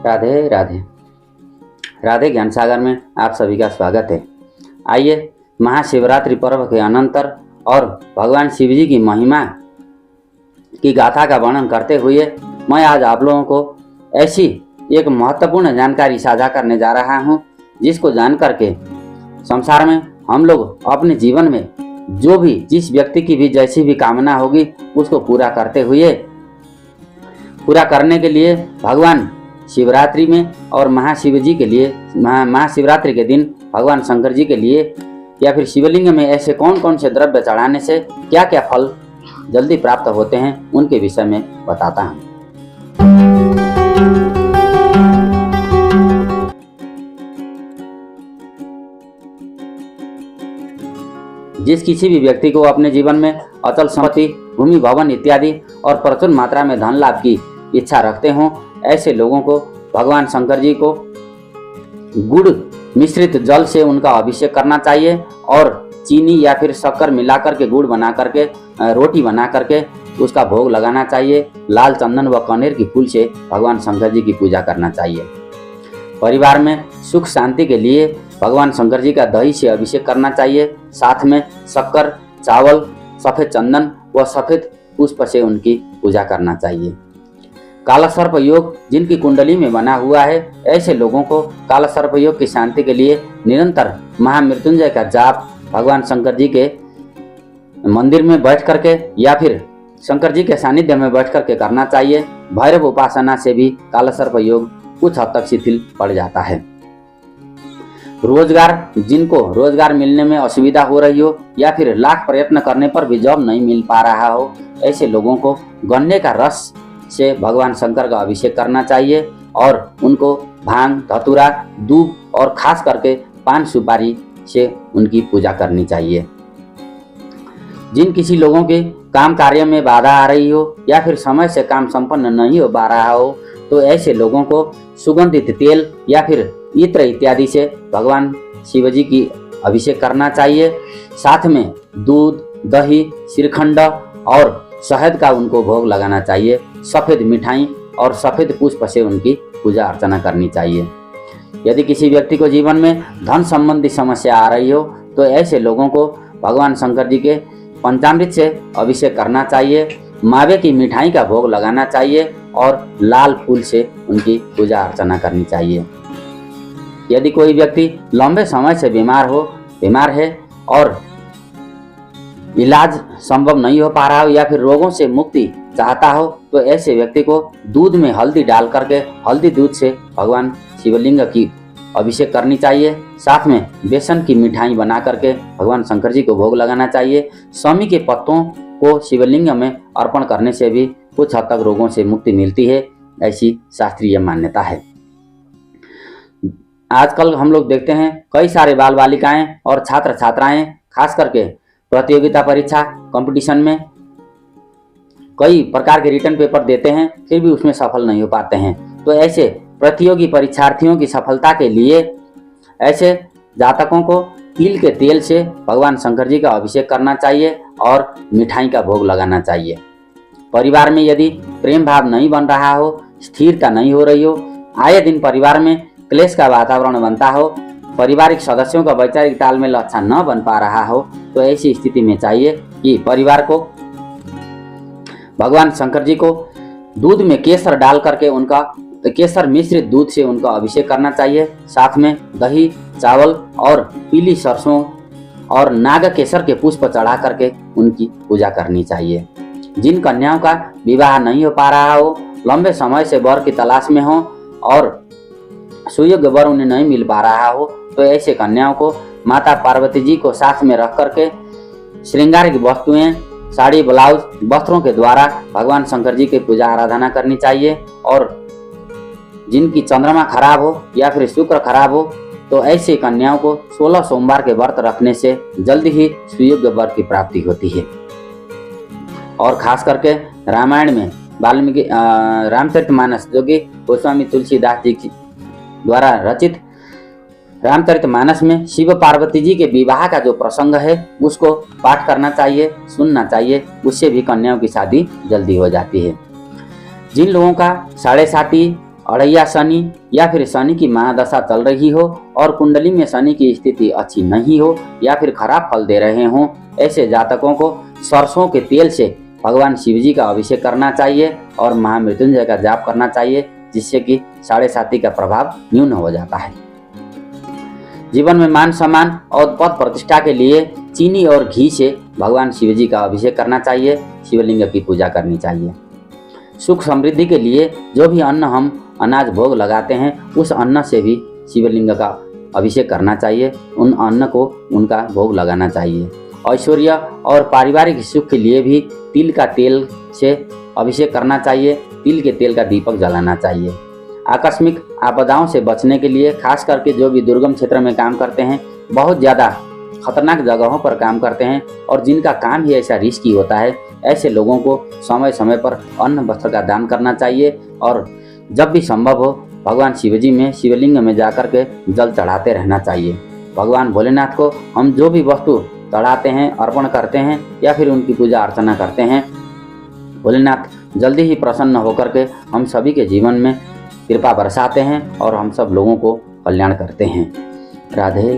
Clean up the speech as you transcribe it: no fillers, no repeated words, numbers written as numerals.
राधे राधे। राधे ज्ञान सागर में आप सभी का स्वागत है। आइए महाशिवरात्रि पर्व के अनंतर और भगवान शिव जी की महिमा की गाथा का वर्णन करते हुए मैं आज आप लोगों को ऐसी एक महत्वपूर्ण जानकारी साझा करने जा रहा हूं, जिसको जान करके संसार में हम लोग अपने जीवन में जिस व्यक्ति की भी जैसी भी कामना होगी उसको पूरा करने के लिए भगवान शिवरात्रि में और महाशिव जी के लिए महाशिवरात्रि के दिन भगवान शंकर जी के लिए या फिर शिवलिंग में ऐसे कौन कौन से द्रव्य चढ़ाने से क्या क्या फल जल्दी प्राप्त होते हैं उनके विषय में बताता हूँ। जिस किसी भी व्यक्ति को अपने जीवन में अचल संपत्ति, भूमि, भवन इत्यादि और प्रचुर मात्रा में धन लाभ की इच्छा रखते हों, ऐसे लोगों को भगवान शंकर जी को गुड़ मिश्रित जल से उनका अभिषेक करना चाहिए और चीनी या फिर शक्कर मिलाकर के गुड़ बना करके रोटी बना करके उसका भोग लगाना चाहिए। लाल चंदन व कनेर की फूल से भगवान शंकर जी की पूजा करना चाहिए। परिवार में सुख शांति के लिए भगवान शंकर जी का दही से अभिषेक करना चाहिए। साथ में शक्कर, चावल, सफेद चंदन व सफेद पुष्प से उनकी पूजा करना चाहिए। काला सर्प योग जिनकी कुंडली में बना हुआ है, ऐसे लोगों को काला सर्प योग की शांति के लिए निरंतर महामृत्युंजय का जाप भगवान शंकर जी के मंदिर में बैठ करके या फिर शंकर जी के सानिध्य में बैठ करके करना चाहिए। भैरव उपासना से भी काला सर्प योग कुछ हद तक शिथिल पड़ जाता है। जिनको रोजगार मिलने में असुविधा हो रही हो या फिर लाख प्रयत्न करने पर भी जॉब नहीं मिल पा रहा हो, ऐसे लोगों को गन्ने का रस से भगवान शंकर का अभिषेक करना चाहिए और उनको भांग, धतूरा, दूब और खास करके पान सुपारी से उनकी पूजा करनी चाहिए। जिन किसी लोगों के काम कार्य में बाधा आ रही हो या फिर समय से काम संपन्न नहीं हो पा रहा हो, तो ऐसे लोगों को सुगंधित तेल या फिर इत्र इत्यादि से भगवान शिव जी की अभिषेक करना चाहिए। साथ में दूध, दही, श्रीखंड और शहद का उनको भोग लगाना चाहिए। सफेद मिठाई और सफेद पुष्प से उनकी पूजा अर्चना करनी चाहिए। यदि किसी व्यक्ति को जीवन में धन संबंधी समस्या आ रही हो, तो ऐसे लोगों को भगवान शंकर जी के पंचामृत से अभिषेक करना चाहिए। मावे की मिठाई का भोग लगाना चाहिए और लाल फूल से उनकी पूजा अर्चना करनी चाहिए। यदि कोई व्यक्ति लंबे समय से बीमार है और इलाज संभव नहीं हो पा रहा हो या फिर रोगों से मुक्ति चाहता हो, तो ऐसे व्यक्ति को दूध में हल्दी डाल करके हल्दी दूध से भगवान शिवलिंग की अभिषेक करनी चाहिए। साथ में बेसन की मिठाई बना करके भगवान शंकर जी को भोग लगाना चाहिए। शमी के पत्तों को शिवलिंग में अर्पण करने से भी कुछ हद तक रोगों से मुक्ति मिलती है, ऐसी शास्त्रीय मान्यता है। आजकल हम लोग देखते हैं कई सारे बाल बालिकाएं और छात्र छात्राएं खास करके प्रतियोगिता परीक्षा कंपटीशन में कई प्रकार के रिटर्न पेपर देते हैं, फिर भी उसमें सफल नहीं हो पाते हैं। तो ऐसे प्रतियोगी परीक्षार्थियों की सफलता के लिए ऐसे जातकों को तिल के तेल से भगवान शंकर जी का अभिषेक करना चाहिए और मिठाई का भोग लगाना चाहिए। परिवार में यदि प्रेम भाव नहीं बन रहा हो, स्थिरता नहीं हो रही हो, आए दिन परिवार में क्लेश का वातावरण बनता हो, पारिवारिक सदस्यों का वैचारिक तालमेल अच्छा न बन पा रहा हो, तो ऐसी स्थिति में चाहिए कि परिवार को भगवान शंकर जी को दूध में केसर डाल करके केसर मिश्रित दूध से उनका अभिषेक करना चाहिए। साथ में दही, चावल और पीली सरसों और नाग केसर के पुष्प चढ़ा करके उनकी पूजा करनी चाहिए। जिन कन्याओं का विवाह नहीं हो पा रहा हो, लंबे समय से वर की तलाश में हो और सुयोग्य वर उन्हें नहीं मिल पा रहा हो, तो ऐसे कन्याओं को माता पार्वती जी को साथ में रख करके श्रृंगारिक वस्तुएं, साड़ी, ब्लाउज, वस्त्रों के द्वारा भगवान शंकर जी की पूजा आराधना करनी चाहिए। और जिनकी चंद्रमा खराब हो या फिर शुक्र खराब हो, तो ऐसे कन्याओं को 16 सोमवार के व्रत रखने से जल्दी ही सुयोग्य वर की प्राप्ति होती है। और खास करके रामायण में वाल्मीकि रामचरितमानस, जो कि गोस्वामी तुलसीदास जी द्वारा रचित रामचरितमानस में शिव पार्वती जी के विवाह का जो प्रसंग है उसको पाठ करना चाहिए, सुनना चाहिए। उससे भी कन्याओं की शादी जल्दी हो जाती है। जिन लोगों का साढ़े साती अड़ैया शनि या फिर शनि की महादशा चल रही हो और कुंडली में शनि की स्थिति अच्छी नहीं हो या फिर खराब फल दे रहे हों, ऐसे जातकों को सरसों के तेल से भगवान शिव जी का अभिषेक करना चाहिए और महामृत्युंजय का जाप करना चाहिए, जिससे कि साढ़े साती का प्रभाव न्यून हो जाता है। जीवन में मान सम्मान और पद प्रतिष्ठा के लिए चीनी और घी से भगवान शिव जी का अभिषेक करना चाहिए, शिवलिंग की पूजा करनी चाहिए। सुख समृद्धि के लिए जो भी अन्न हम अनाज भोग लगाते हैं, उस अन्न से भी शिवलिंग का अभिषेक करना चाहिए, उन अन्न को उनका भोग लगाना चाहिए। ऐश्वर्य और पारिवारिक सुख के लिए भी तिल का तेल से अभिषेक करना चाहिए, तिल के तेल का दीपक जलाना चाहिए। आकस्मिक आपदाओं से बचने के लिए खास करके जो भी दुर्गम क्षेत्र में काम करते हैं, बहुत ज़्यादा खतरनाक जगहों पर काम करते हैं और जिनका काम ही ऐसा रिस्की होता है, ऐसे लोगों को समय समय पर अन्न वस्त्र का दान करना चाहिए और जब भी संभव हो भगवान शिवजी में शिवलिंग में जाकर के जल चढ़ाते रहना चाहिए। भगवान भोलेनाथ को हम जो भी वस्तु चढ़ाते हैं, अर्पण करते हैं या फिर उनकी पूजा अर्चना करते हैं, भोलेनाथ जल्दी ही प्रसन्न होकर के हम सभी के जीवन में कृपा बरसाते हैं और हम सब लोगों को कल्याण करते हैं। राधे